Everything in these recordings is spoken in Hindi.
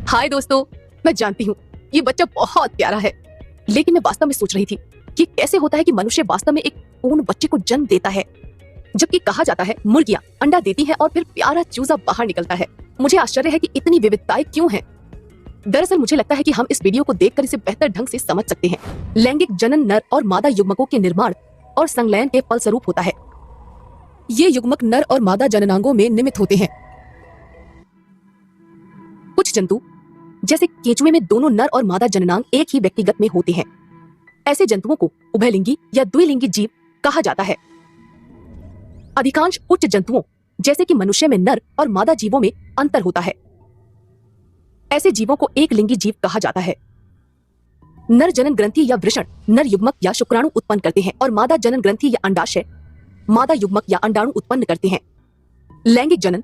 हाय दोस्तों, मैं जानती हूँ ये बच्चा बहुत प्यारा है, लेकिन मैं वास्तव में सोच रही थी कि कैसे होता है कि मनुष्य वास्तव में एक पूर्ण बच्चे को जन्म देता है, जबकि कहा जाता है मुर्गियां अंडा देती हैं और फिर प्यारा चूजा बाहर निकलता है। मुझे आश्चर्य है कि इतनी विविधताएं क्यों हैं। दरअसल मुझे लगता है कि हम इस वीडियो को देखकर इसे बेहतर ढंग से समझ सकते हैं। लैंगिक जनन नर और मादा युग्मकों के निर्माण और संलयन के फलस्वरूप होता है। ये युग्मक नर और मादा जननांगों में निमित होते हैं। कुछ जंतु जैसे केंचुए में दोनों नर और मादा जननांग एक ही व्यक्तिगत में होते हैं। ऐसे जंतुओं को उभयलिंगी या द्विलिंगी जीव कहा जाता है। अधिकांश उच्च जंतुओं जैसे कि मनुष्य में नर और मादा जीवों में अंतर होता है। ऐसे जीवों को एक लिंगी जीव कहा जाता है। नर जनन ग्रंथि या वृषण नर युग्मक या शुक्राणु उत्पन्न करते हैं और मादा जनन ग्रंथि या अंडाशय मादा युग्मक या अंडाणु उत्पन्न करते हैं। लैंगिक जनन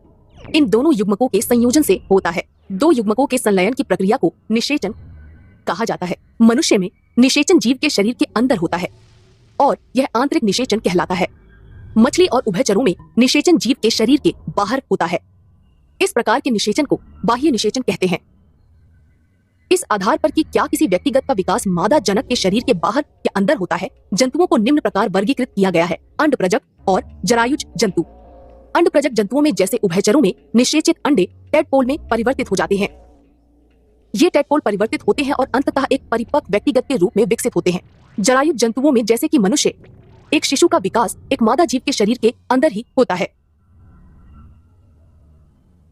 इन दोनों युग्मकों के संयोजन से होता है। दो युग्मकों के संलयन की प्रक्रिया को निषेचन कहा जाता है। मनुष्य में निषेचन जीव के शरीर के अंदर होता है और यह आंतरिक निषेचन कहलाता है। मछली और उभयचरों में निषेचन जीव के शरीर के बाहर होता है। इस प्रकार के निषेचन को बाह्य निषेचन कहते हैं। इस आधार पर कि क्या किसी व्यक्तिगत का विकास मादा जनक के शरीर के बाहर या अंदर होता है, जंतुओं को निम्न प्रकार वर्गीकृत किया गया है। अंडप्रजक और जरायुज जंतु। अंडप्रजक जंतुओं में जैसे उभयचरों में निषेचित अंडे टेडपोल में परिवर्तित हो जाते हैं। ये टेडपोल परिवर्तित होते हैं और अंततः एक परिपक्व व्यक्तिगत के रूप में विकसित होते हैं। जरायुज जंतुओं में जैसे कि मनुष्य, एक शिशु का विकास एक मादा जीव के शरीर के अंदर ही होता है।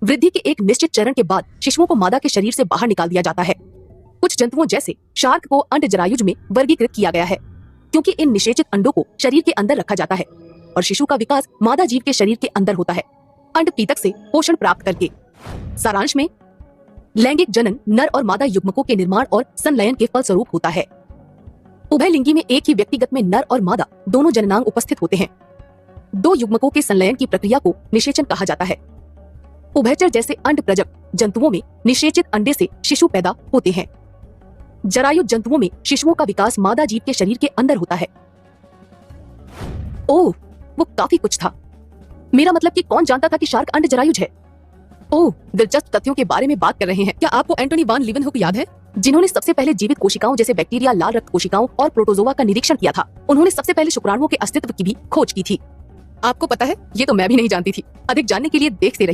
वृद्धि के एक निश्चित चरण के बाद शिशुओं को मादा के शरीर से बाहर निकाल दिया जाता है। कुछ जंतुओं जैसे शार्क को अंड जरायुज में वर्गीकृत किया गया है, क्योंकि इन निषेचित अंडों को शरीर के अंदर रखा जाता है और शिशु का विकास मादा जीव के शरीर के अंदर होता है, अंडपीतक से पोषण प्राप्त करके। सारांश में, लैंगिक जनन नर और मादा युग्मकों के निर्माण और संलयन के फलस्वरूप होता है। उभयलिंगी में एक ही व्यक्तिगत में नर और मादा दोनों जननांग उपस्थित होते हैं। दो युग्मकों के संलयन की प्रक्रिया को निषेचन कहा जाता है। उभयचर जैसे अंडप्रजक जंतुओं में निषेचित अंडे से शिशु पैदा होते हैं। जरायुज जंतुओं में शिशुओं का विकास मादा जीव के शरीर के अंदर होता है। ओह, वो काफी कुछ था। मेरा मतलब कि कौन जानता था कि शार्क अंड जरायुज है। ओह, दिलचस्प तथ्यों के बारे में बात कर रहे हैं। क्या आपको एंटोनी वान लीवनहुक याद है, जिन्होंने सबसे पहले जीवित कोशिकाओं जैसे बैक्टीरिया, लाल रक्त कोशिकाओं और प्रोटोजोआ का निरीक्षण किया था? उन्होंने सबसे पहले शुक्राणुओं के अस्तित्व की भी खोज की थी। आपको पता है, ये तो मैं भी नहीं जानती थी। अधिक जानने के लिए देखते रहिए।